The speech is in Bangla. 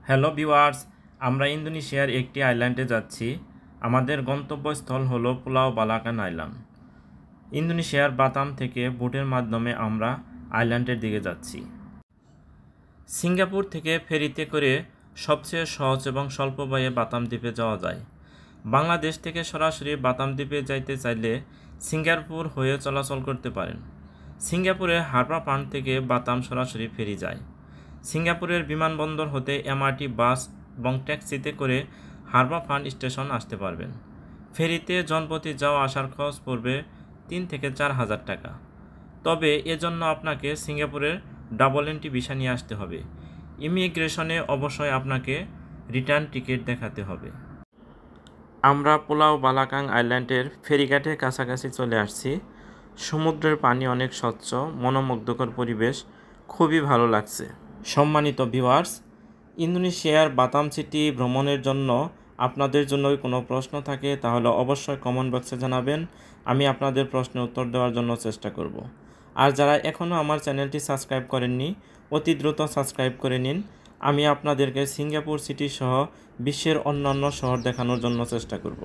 হ্যালো ভিউয়ার্স, আমরা ইন্দোনেশিয়ার একটি আইল্যান্ডে যাচ্ছি। আমাদের গন্তব্যস্থল হলো পুলাও বালাকান আইল্যান্ড। ইন্দোনেশিয়ার বাতাম থেকে বোটের মাধ্যমে আমরা আইল্যান্ডের দিকে যাচ্ছি। সিঙ্গাপুর থেকে ফেরিতে করে সবচেয়ে সহজ এবং স্বল্প ব্যয়ে বাতাম দ্বীপে যাওয়া যায়। বাংলাদেশ থেকে সরাসরি বাতাম দ্বীপে যাইতে চাইলে সিঙ্গাপুর হয়ে চলাচল করতে পারেন। সিঙ্গাপুরে হারবার পয়েন্ট থেকে বাতাম সরাসরি ফেরি যায়। সিঙ্গাপুরের বিমানবন্দর হতে এমআরটি বাস এবং ট্যাক্সিতে করে হারবার পয়েন্ট স্টেশন আসতে পারবেন। ফেরিতে জনপ্রতি যাওয়া আসার খরচ পড়বে 3 থেকে 4 হাজার টাকা। তবে এজন্য আপনাকে সিঙ্গাপুরের ডাবল এন্ট্রি ভিসা নিয়ে আসতে হবে। ইমিগ্রেশনে অবশ্যই আপনাকে রিটার্ন টিকিট দেখাতে হবে। আমরা পুলাও বালাকাং আইল্যান্ডের ফেরিঘাটের কাছাকাছি চলে আসছি। সমুদ্রের পানি অনেক স্বচ্ছ, মনোমুগ্ধকর পরিবেশ, খুবই ভালো লাগছে। সম্মানিত ভিউয়ার্স, ইন্দোনেশিয়ার বাতাম সিটি ভ্রমণের জন্য আপনাদের জন্য কোনো প্রশ্ন থাকে তাহলে অবশ্যই কমেন্ট বক্সে জানাবেন। আমি আপনাদের প্রশ্নের উত্তর দেওয়ার জন্য চেষ্টা করব। আর যারা এখনও আমার চ্যানেলটি সাবস্ক্রাইব করেননি, অতি দ্রুত সাবস্ক্রাইব করে নিন। আমি আপনাদেরকে সিঙ্গাপুর সিটি সহ বিশ্বের অন্যান্য শহর দেখানোর জন্য চেষ্টা করব।